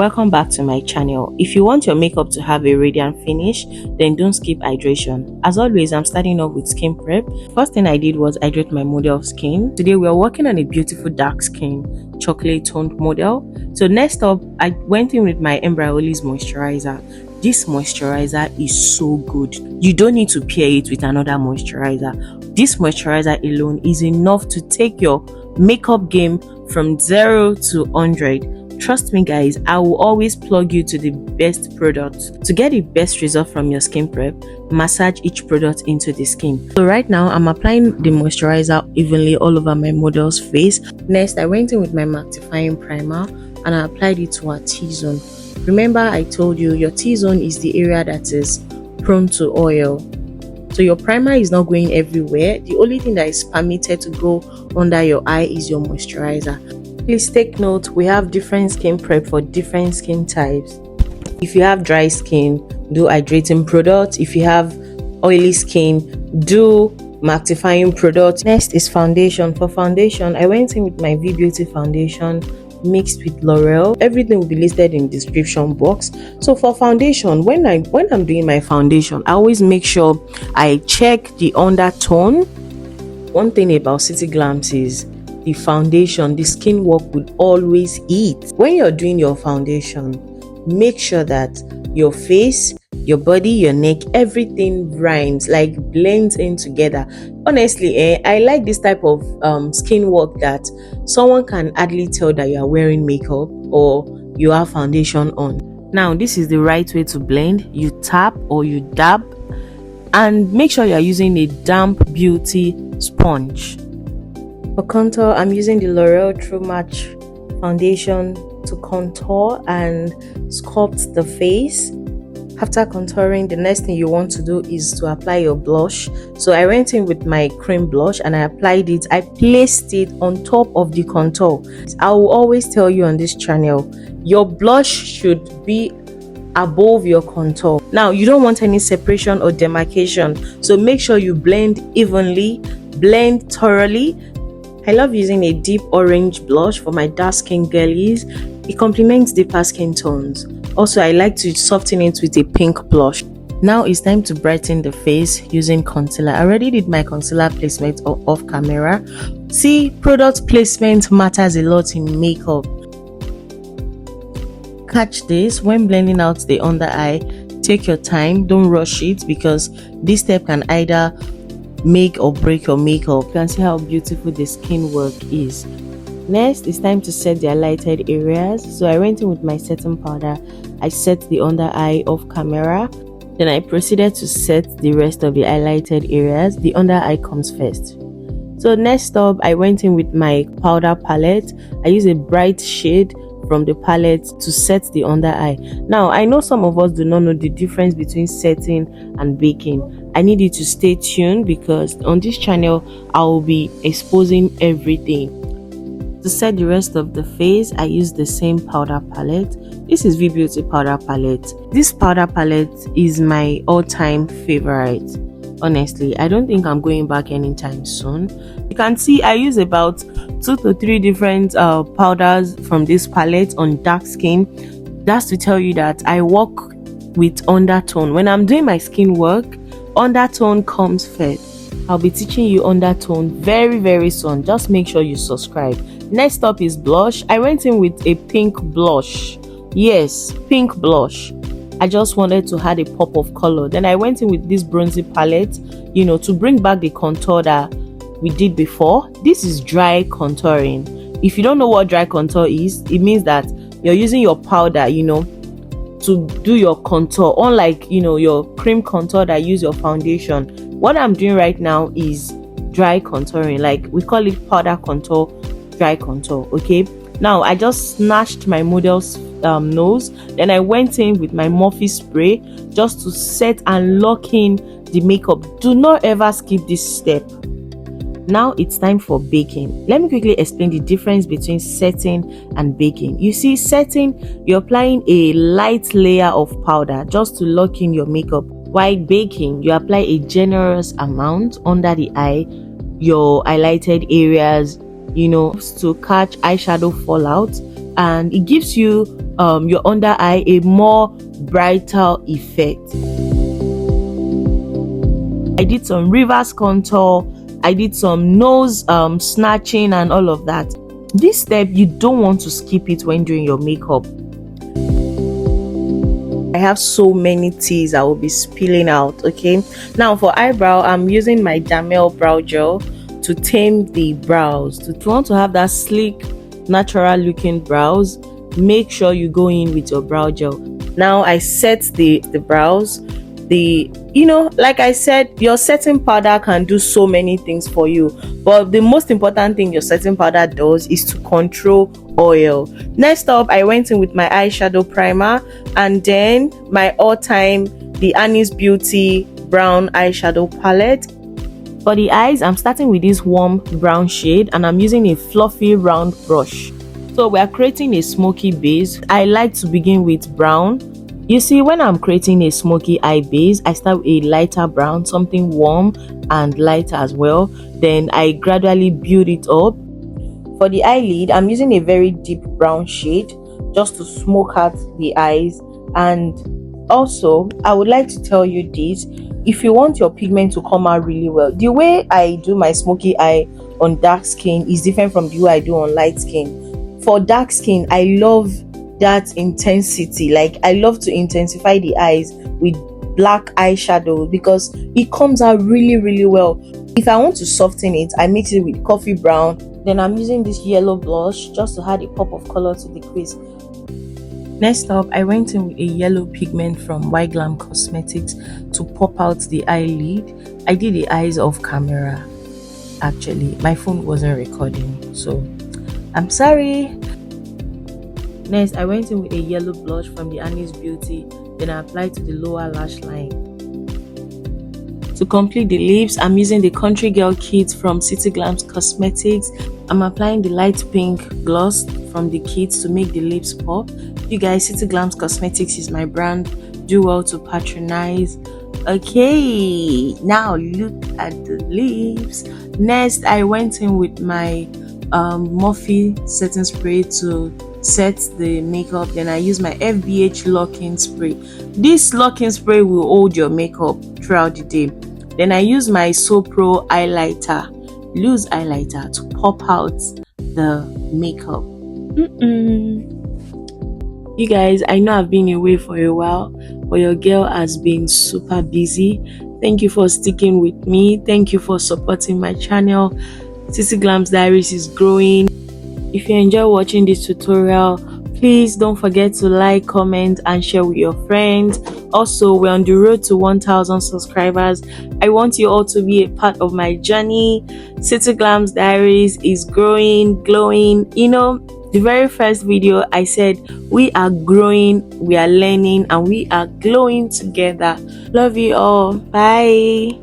Welcome back to my channel. If you want your makeup to have a radiant finish, then don't skip hydration. As always, I'm starting off with skin prep. First thing I did was hydrate my model skin. Today we are working on a beautiful dark skin chocolate toned model. So next up, I went in with my Embryolisse moisturizer. This moisturizer is so good. You don't need to pair it with another moisturizer. This moisturizer alone is enough to take your makeup game from 0 to 100. Trust me guys, I will always plug you to the best product. To get the best result from your skin prep, massage each product into the skin. So right now, I'm applying the moisturizer evenly all over my model's face. Next, I went in with my mattifying primer and I applied it to her T-zone. Remember I told you your T-zone is the area that is prone to oil. So your primer is not going everywhere. The only thing that is permitted to go under your eye is your moisturizer. Please take note, we have different skin prep for different skin types. If you have dry skin, do hydrating products. If you have oily skin, do mattifying products. Next is foundation. For foundation, I went in with my V Beauty foundation mixed with L'Oreal. Everything will be listed in the description box. So for foundation, when I'm doing my foundation, I always make sure I check the undertone. One thing about Cityglams is the foundation, the skin work would always eat. When you're doing your foundation, make sure that your face, your body, your neck, everything rhymes, like blends in together. Honestly, I like this type of skin work that someone can hardly tell that you are wearing makeup or you have foundation on. Now, this is the right way to blend. You tap or you dab, and make sure you are using a damp beauty sponge. For contour, I'm using the L'Oreal True Match foundation to contour and sculpt the face. After contouring, the next thing you want to do is to apply your blush. So I went in with my cream blush and I applied it. I placed it on top of the contour. I will always tell you on this channel, your blush should be above your contour. Now, you don't want any separation or demarcation, so make sure you blend evenly, blend thoroughly. I love using a deep orange blush for my dark skin girlies. It complements deeper skin tones. Also, I like to soften it with a pink blush. Now it's time to brighten the face using concealer. I already did my concealer placement off camera. See, product placement matters a lot in makeup. Catch this, when blending out the under eye, take your time, don't rush it, because this step can either make or break your makeup. You can see how beautiful the skin work is. Next, it's time to set the highlighted areas. So I went in with my setting powder. I set the under eye off camera. Then I proceeded to set the rest of the highlighted areas. The under eye comes first. So next up, I went in with my powder palette. I use a bright shade from the palette to set the under eye. Now, I know some of us do not know the difference between setting and baking. I need you to stay tuned because on this channel, I will be exposing everything. To set the rest of the face, I use the same powder palette. This is V Beauty powder palette. This powder palette is my all-time favorite. Honestly, I don't think I'm going back anytime soon. You can see I use about 2 to 3 different powders from this palette on dark skin. That's to tell you that I work with undertone. When I'm doing my skin work, undertone comes first. I'll be teaching you undertone very soon. Just make sure you subscribe. Next up is blush. I went in with a pink blush. Yes, pink blush. I just wanted to add a pop of color. Then I went in with this bronzy palette, to bring back the contour that we did before. This is dry contouring. If you don't know what dry contour is, it means that you're using your powder, to do your contour, unlike your cream contour that use your foundation. What I'm doing right now is dry contouring, like we call it powder contour, dry contour. Okay, now I just snatched my model's nose, then I went in with my Morphe spray just to set and lock in the makeup. Do not ever skip this step. Now it's time for baking. Let me quickly explain the difference between setting and baking. You see, setting, you're applying a light layer of powder just to lock in your makeup, while baking, you apply a generous amount under the eye, your highlighted areas, to catch eyeshadow fallout. and it gives you your under eye a more brighter effect. I did some reverse contour, I did some nose snatching and all of that. This step, you don't want to skip it when doing your makeup. I have so many teas I will be spilling out. Okay, now for eyebrow, I'm using my Damel brow gel to tame the brows. If you want to have that sleek, natural looking brows, make sure you go in with your brow gel. Now I set the brows. Like I said, your setting powder can do so many things for you, but the most important thing your setting powder does is to control oil. Next up, I went in with my eyeshadow primer and then my all-time the Annie's Beauty brown eyeshadow palette. For the eyes, I'm starting with this warm brown shade and I'm using a fluffy round brush. So we are creating a smoky base. I like to begin with brown. You see, when I'm creating a smoky eye base, I start with a lighter brown, something warm and lighter as well. Then I gradually build it up. For the eyelid, I'm using a very deep brown shade just to smoke out the eyes. And also, I would like to tell you this: if you want your pigment to come out really well, the way I do my smoky eye on dark skin is different from the way I do on light skin. For dark skin, I love that intensity. Like, I love to intensify the eyes with black eyeshadow because it comes out really well. If I want to soften it, I mix it with coffee brown. Then I'm using this yellow blush just to add a pop of color to the crease. Next up, I went in with a yellow pigment from Glam Cosmetics to pop out the eyelid. I did the eyes off camera. Actually, my phone wasn't recording, so I'm sorry. Next, I went in with a yellow blush from the Annie's Beauty. Then I applied to the lower lash line. To complete the lips, I'm using the Country Girl kit from Cityglams Cosmetics. I'm applying the light pink gloss from the kit to make the lips pop. You guys, Cityglams Cosmetics is my brand. Do well to patronize. Okay, now look at the lips. Next, I went in with my Morphe setting spray to set the makeup. Then I use my FBH locking spray. This locking spray will hold your makeup throughout the day. Then I use my So Pro highlighter, loose highlighter, to pop out the makeup. You guys, I know I've been away for a while, but your girl has been super busy. Thank you for sticking with me. Thank you for supporting my channel. Cityglams Diaries is growing. If you enjoy watching this tutorial, please don't forget to like, comment and share with your friends. Also, we're on the road to 1,000 subscribers. I want you all to be a part of my journey. Cityglams Diaries is growing, glowing. You know, the very first video I said we are growing, we are learning and we are glowing together. Love you all. Bye.